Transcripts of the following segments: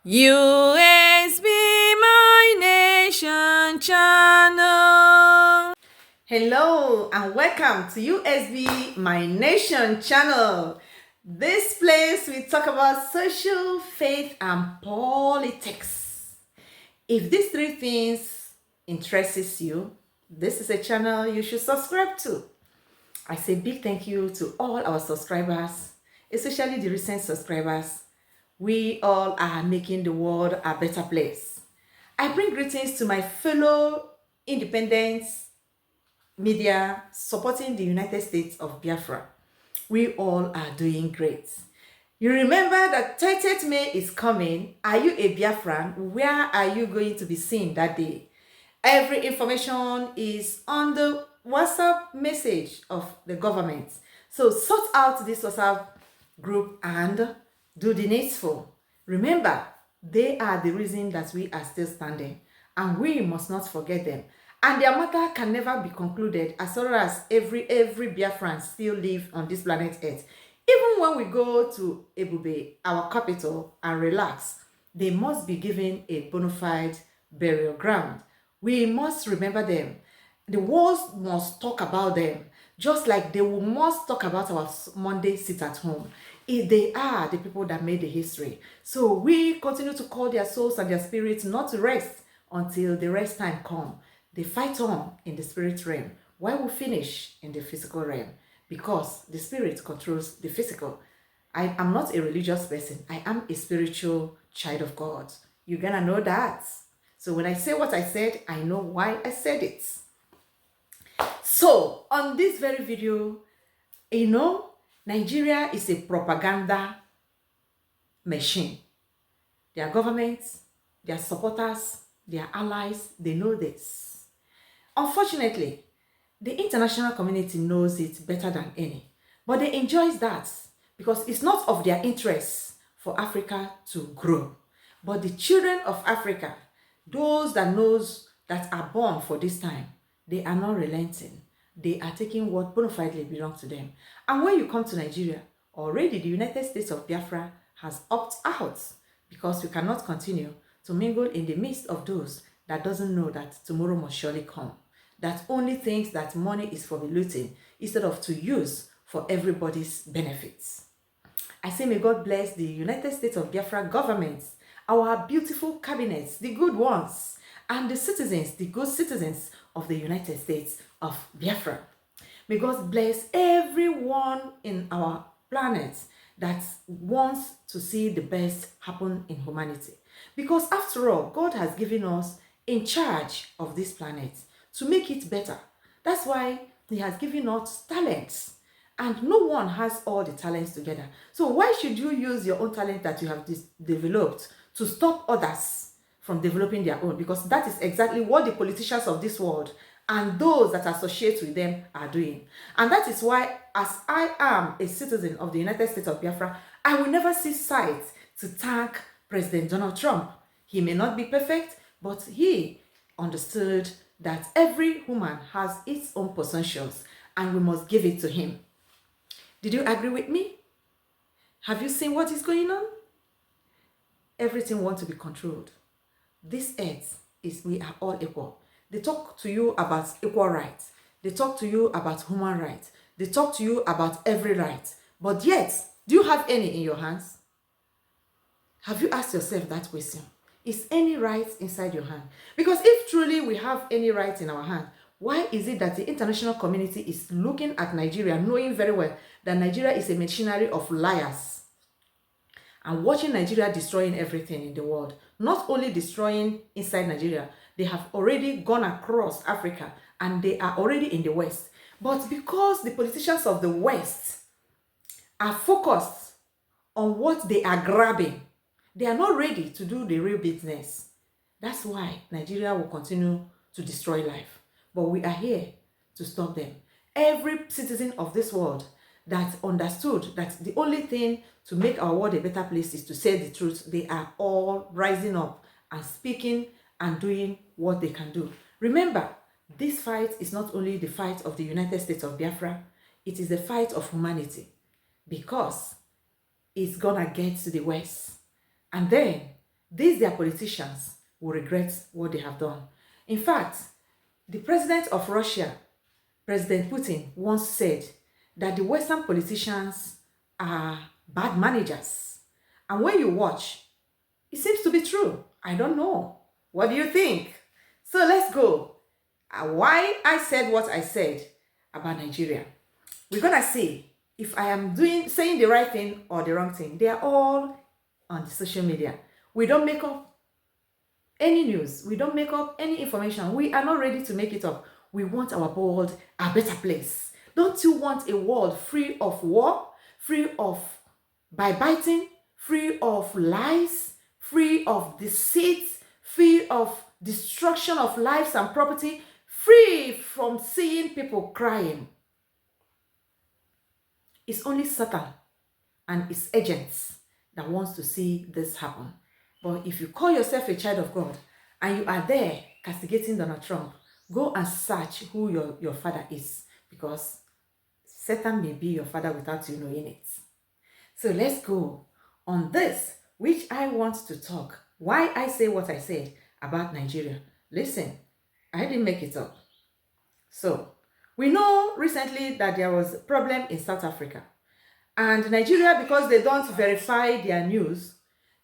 U.S.B My Nation channel. Hello and welcome to U.S.B My Nation channel. This place we talk about social, faith, and politics. If these three things interests you, this is a channel you should subscribe to. I say big thank you to all our subscribers, especially the recent subscribers. We all are making the world a better place. I bring greetings to my fellow independent media supporting the United States of Biafra. We all are doing great. You remember that 30th May is coming. Are you a Biafran? Where are you going to be seen that day? Every information is on the WhatsApp message of the government. So sort out this WhatsApp group and do the needful. Remember, they are the reason that we are still standing, and we must not forget them. And their matter can never be concluded as long as every Biafran still live on this planet Earth. Even when we go to Ebube, our capital, and relax, they must be given a bona fide burial ground. We must remember them. The world must talk about them, just like they must talk about our Monday sit at home. If they are the people that made the history. So we continue to call their souls and their spirits not to rest until the rest time come. They fight on in the spirit realm while we finish in the physical realm, because the spirit controls the physical. I am not a religious person. I am a spiritual child of God. You're gonna know that. So when I say what I said, I know why I said it. So on this very video, Nigeria is a propaganda machine. Their governments, their supporters, their allies, they know this. Unfortunately, the international community knows it better than any, but they enjoy that because it's not of their interest for Africa to grow. But the children of Africa, those that are born for this time, they are not relenting. They are taking what bona fide belongs to them. And when you come to Nigeria, already the United States of Biafra has opted out, because you cannot continue to mingle in the midst of those that doesn't know that tomorrow must surely come, that only thinks that money is for the looting instead of to use for everybody's benefits. I say may God bless the United States of Biafra governments, our beautiful cabinets, the good ones, and the citizens, the good citizens of the United States of Biafra. May God bless everyone in our planet that wants to see the best happen in humanity. Because after all, God has given us in charge of this planet to make it better. That's why He has given us talents. And no one has all the talents together. So why should you use your own talent that you have developed to stop others from developing their own? Because that is exactly what the politicians of this world and those that associate with them are doing. And that is why, as I am a citizen of the United States of Biafra, I will never see sight to thank President Donald Trump. He may not be perfect, but he understood that every human has its own potentials and we must give it to him. Did you agree with me? Have you seen what is going on? Everything wants to be controlled. This earth we are all equal. They talk to you about equal rights. They talk to you about human rights. They talk to you about every right. But yet, do you have any in your hands? Have you asked yourself that question? Is any right inside your hand? Because if truly we have any right in our hand, why is it that the international community is looking at Nigeria, knowing very well that Nigeria is a machinery of liars, and watching Nigeria destroying everything in the world? Not only destroying inside Nigeria, they have already gone across Africa and they are already in the West. But because the politicians of the West are focused on what they are grabbing, they are not ready to do the real business. That's why Nigeria will continue to destroy life. But we are here to stop them. Every citizen of this world that understood that the only thing to make our world a better place is to say the truth, they are all rising up and speaking and doing what they can do. Remember, this fight is not only the fight of the United States of Biafra, it is the fight of humanity, because it's gonna get to the West. And then these their politicians will regret what they have done. In fact, the president of Russia, President Putin, once said that the Western politicians are bad managers. And when you watch, it seems to be true. I don't know. What do you think? So let's go. Why I said what I said about Nigeria. We're gonna see if I am saying the right thing or the wrong thing. They are all on the social media. We don't make up any news. We don't make up any information. We are not ready to make it up. We want our world a better place. Don't you want a world free of war, free of backbiting, free of lies, free of deceit, free of destruction of lives and property, free from seeing people crying? It's only Satan and his agents that wants to see this happen. But if you call yourself a child of God and you are there castigating Donald Trump, go and search who your father is, because Satan may be your father without you knowing it. So let's go on this, which I want to talk. Why I say what I said about Nigeria. Listen, I didn't make it up. So, we know recently that there was a problem in South Africa. And Nigeria, because they don't verify their news,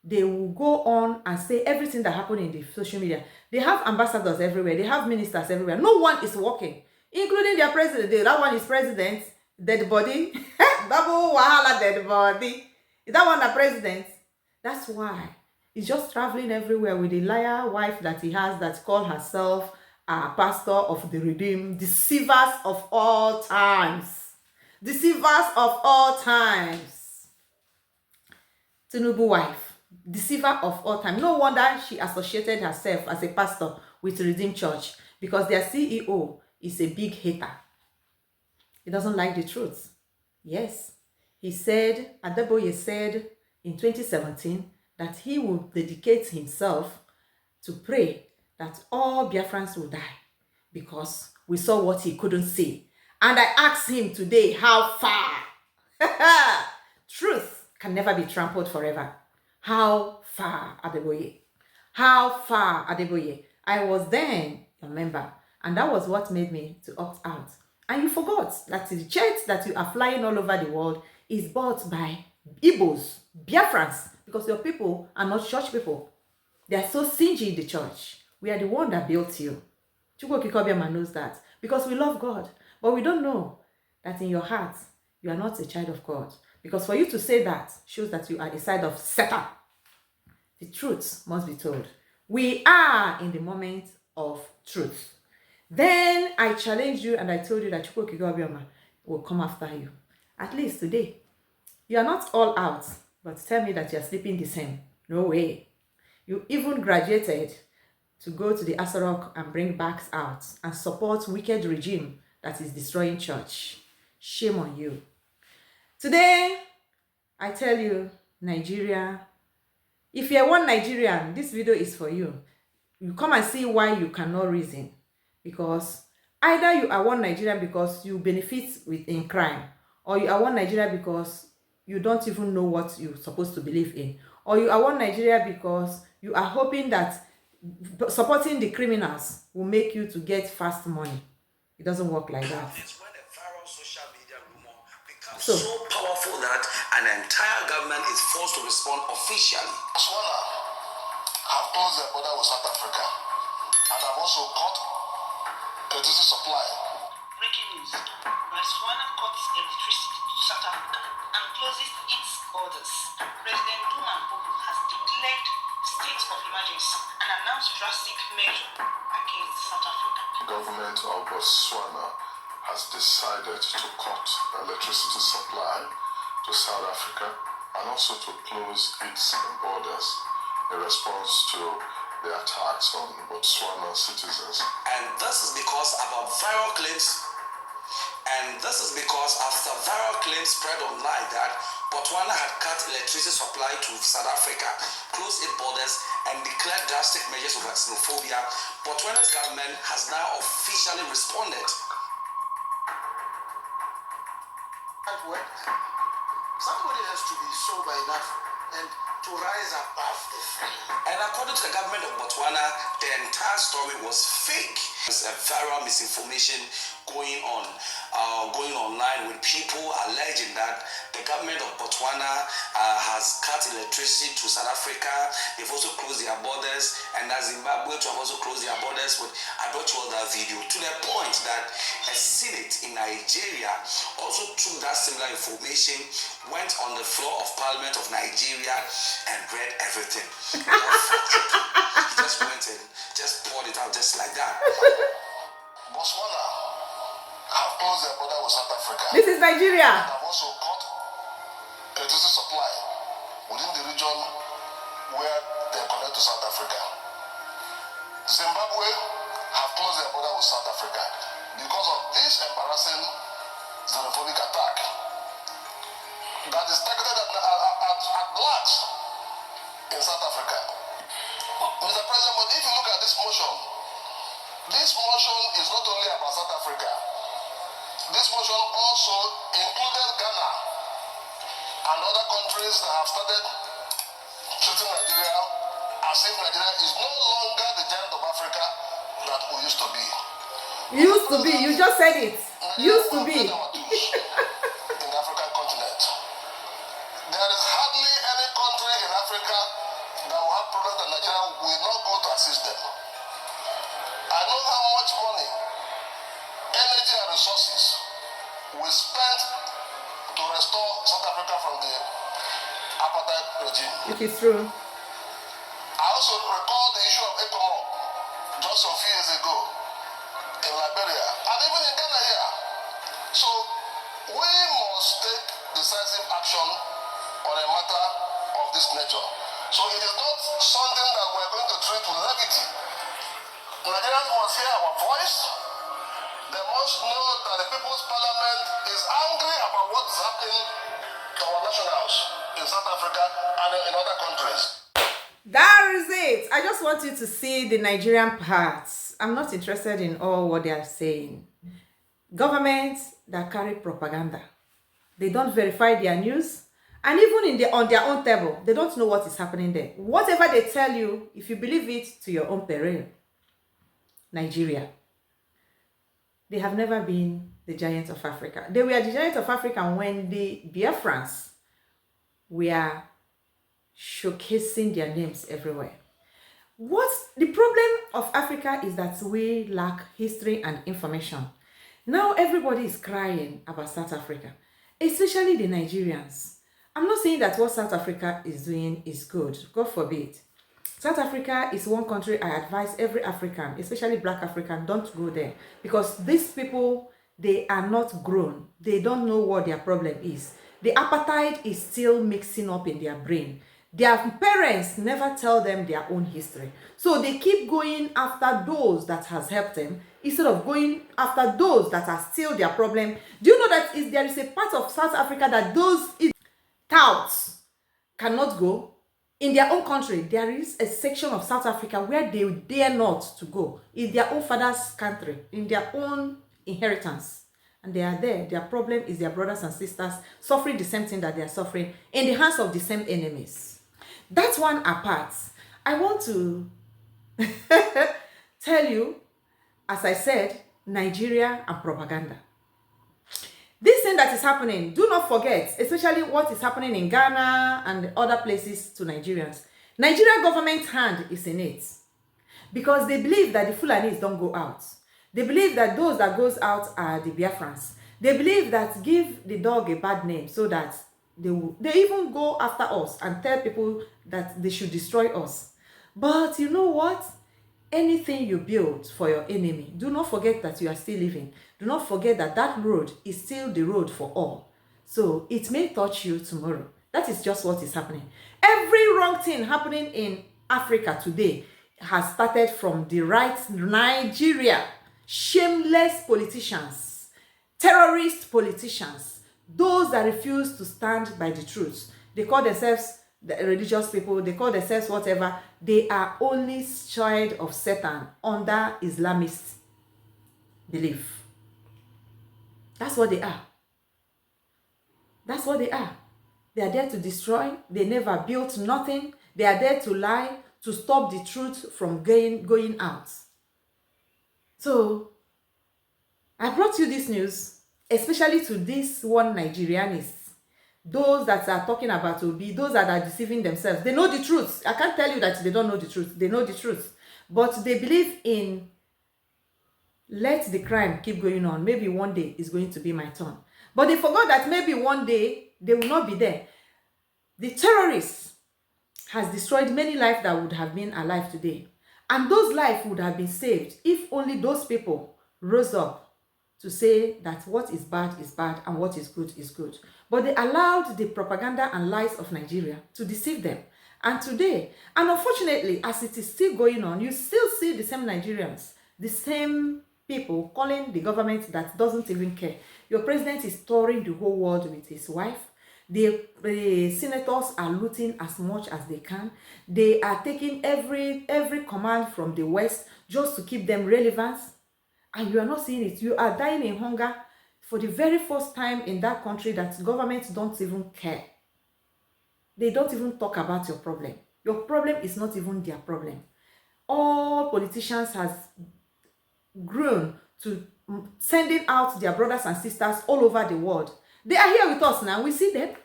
they will go on and say everything that happened in the social media. They have ambassadors everywhere. They have ministers everywhere. No one is working, including their president. That one is president, dead body. Double wahala, dead body. Is that one the president? That's why he's just traveling everywhere with a liar wife that he has that called herself a pastor of the redeemed, deceivers of all times. Deceivers of all times. Tinubu wife, deceiver of all time. No wonder she associated herself as a pastor with Redeemed Church, because their CEO is a big hater. He doesn't like the truth. Yes, he said, Adeboye said in 2017 that he would dedicate himself to pray that all Biafrans will die, because we saw what he couldn't see. And I asked him today, how far? Truth can never be trampled forever. How far, Adeboye? How far, Adeboye? I was then a member, and that was what made me to opt out. And you forgot that the jet that you are flying all over the world is bought by Igbos, Biafrans, because your people are not church people. They are so stingy in the church. We are the one that built you. Chukwu Kikobiama knows that, because we love God, but we don't know that in your heart, you are not a child of God. Because for you to say that shows that you are a side of Satan. The truth must be told. We are in the moment of truth. Then I challenged you and I told you that Chukwu Kikobiama will come after you. At least today. You are not all out, but tell me that you are sleeping the same. No way. You even graduated to go to the Asarok and bring bags out and support wicked regime that is destroying church. Shame on you. Today, I tell you, Nigeria, if you're one Nigerian, this video is for you. You come and see why you cannot reason. Because either you are one Nigerian because you benefit in crime, or you are one Nigerian because you don't even know what you're supposed to believe in, or you are one Nigeria because you are hoping that supporting the criminals will make you to get fast money. It doesn't work like that. It's when a viral social media rumor becomes so powerful that an entire government is forced to respond officially. Botswana have closed their border with South Africa and have also cut electricity supply. Breaking news. Botswana cuts electricity to South Africa and closes its borders. President Duma has declared state of emergency and announced drastic measure against South Africa. The government of Botswana has decided to cut electricity supply to South Africa and also to close its borders in response to the attacks on Botswana citizens. And this is because after viral claims spread online that Botswana had cut electricity supply to South Africa, closed its borders, and declared drastic measures of xenophobia, Botswana's government has now officially responded. Somebody has to be sober enough and to rise above the fear. And according to the government of Botswana, the entire story was fake. There's a viral misinformation going online with people alleging that the government of Botswana has cut electricity to South Africa. They've also closed their borders, and Zimbabwe to have also closed their borders with. I brought you all that video to the point that a Senate in Nigeria also took that similar information, went on the floor of Parliament of Nigeria and read everything. He just went and just poured it out just like that. Botswana have closed their border with South Africa. This is Nigeria. And have also cut electricity supply within the region where they connect to South Africa. Zimbabwe have closed their border with South Africa because of this embarrassing xenophobic attack that is targeted at blacks in South Africa. Mr. President, but if you look at this motion is not only about South Africa. This motion also included Ghana and other countries that have started treating Nigeria as if Nigeria is no longer the giant of Africa that we used to be. Used to be, you just said it. Used to be. In the African continent. There is hardly any country in Africa that will have problems that Nigeria will not go to assist them. I know how much money, energy and resources we spent to restore South Africa from the apartheid regime. It is true. I also recall the issue of ECOMOG just a few years ago in Liberia and even in Ghana here. So we must take decisive action on a matter of this nature. So it is not something that we are going to treat with levity. Nigerians must hear our voice. They must know that the People's Parliament is angry about what is happening to our nationals in South Africa and in other countries. That is it. I just want you to see the Nigerian parts. I'm not interested in all what they are saying. Governments that carry propaganda, they don't verify their news, and even on their own table, they don't know what is happening there. Whatever they tell you, if you believe it to your own peril. Nigeria, they have never been the giant of Africa. They were the giant of Africa when the Biafrans were showcasing their names everywhere. What's the problem of Africa is that we lack history and information. Now everybody is crying about South Africa, especially the Nigerians. I'm not saying that what South Africa is doing is good, God forbid. South Africa is one country I advise every African, especially Black African, don't go there. Because these people, they are not grown. They don't know what their problem is. The apartheid is still mixing up in their brain. Their parents never tell them their own history. So they keep going after those that has helped them instead of going after those that are still their problem. Do you know that there is a part of South Africa that those touts cannot go? In their own country, there is a section of South Africa where they dare not to go. It's their own father's country, in their own inheritance. And they are there. Their problem is their brothers and sisters suffering the same thing that they are suffering in the hands of the same enemies. That's one apart. I want to tell you, as I said, Nigeria and propaganda. This thing that is happening, do not forget, especially what is happening in Ghana and other places to Nigerians. Nigerian government's hand is in it because they believe that the Fulanis don't go out. They believe that those that goes out are the Biafrans. They believe that give the dog a bad name so that they even go after us and tell people that they should destroy us. But you know what? Anything you build for your enemy, do not forget that you are still living. Do not forget that that road is still the road for all. So it may touch you tomorrow. That is just what is happening. Every wrong thing happening in Africa today has started from the right Nigeria. Shameless politicians, terrorist politicians, those that refuse to stand by the truth. They call themselves the religious people, they call themselves whatever. They are only child of Satan under Islamist belief. That's what they are. That's what they are. They are there to destroy. They never built nothing. They are there to lie, to stop the truth from going out. So I brought you this news, especially to this one Nigerianists. Those that are talking about Obi, those that are deceiving themselves. They know the truth. I can't tell you that they don't know the truth. They know the truth. But they believe in, let the crime keep going on. Maybe one day it's going to be my turn. But they forgot that maybe one day they will not be there. The terrorists has destroyed many lives that would have been alive today. And those lives would have been saved if only those people rose up to say that what is bad and what is good is good. But they allowed the propaganda and lies of Nigeria to deceive them. And today, and unfortunately, as it is still going on, you still see the same Nigerians, the same people calling the government that doesn't even care. Your president is touring the whole world with his wife. The senators are looting as much as they can. They are taking every command from the West just to keep them relevant. And you are not seeing it. You are dying in hunger for the very first time in that country that governments don't even care. They don't even talk about your problem. Your problem is not even their problem. All politicians has grown to sending out their brothers and sisters all over the world. They are here with us now. We see them.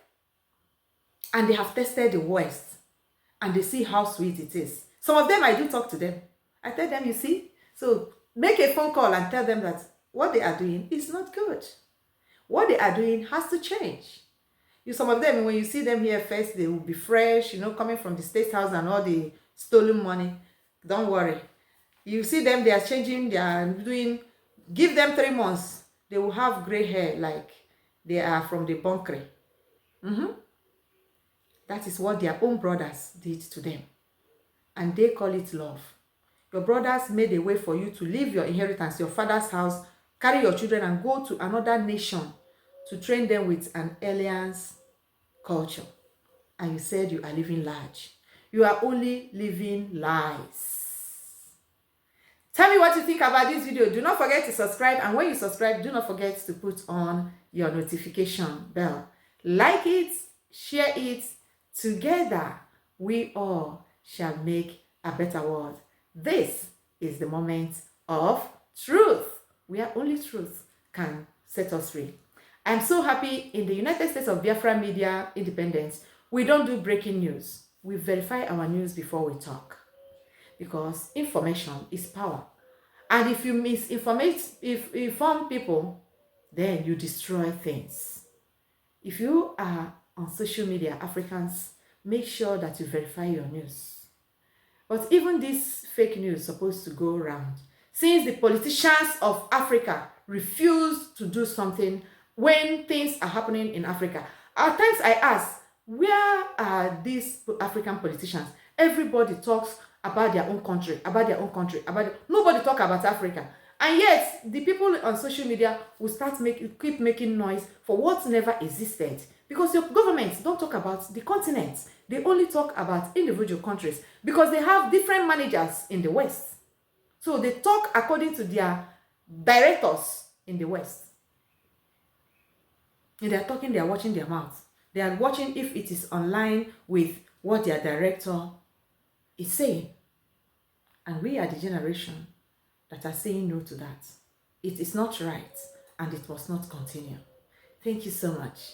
And they have tested the West. And they see how sweet it is. Some of them, I do talk to them. I tell them, you see, so make a phone call and tell them that what they are doing is not good. What they are doing has to change. Some of them, when you see them here first, they will be fresh, coming from the State House and all the stolen money. Don't worry. You see them, they are changing, they are doing, give them 3 months. They will have gray hair like they are from the bunker. That is what their own brothers did to them. And they call it love. Your brothers made a way for you to leave your inheritance, your father's house, carry your children and go to another nation to train them with an alien's culture. And you said you are living large. You are only living lies. Tell me what you think about this video. Do not forget to subscribe. And when you subscribe, do not forget to put on your notification bell. Like it, share it. Together, we all shall make a better world. This is the moment of truth, where only truth can set us free. I'm so happy in the United States of Biafra Media Independence, we don't do breaking news. We verify our news before we talk. Because information is power. And if you inform people, then you destroy things. If you are on social media, Africans, make sure that you verify your news. But even this fake news is supposed to go around. Since the politicians of Africa refuse to do something when things are happening in Africa, at times I ask, where are these African politicians? Everybody talks about their own country, nobody talk about Africa. And yet, the people on social media will keep making noise for what never existed. Because your governments don't talk about the continent. They only talk about individual countries because they have different managers in the West. So they talk according to their directors in the West. And they are talking, they are watching their mouths. They are watching if it is online with what their director is saying. And we are the generation that are saying no to that. It is not right and it must not continue. Thank you so much.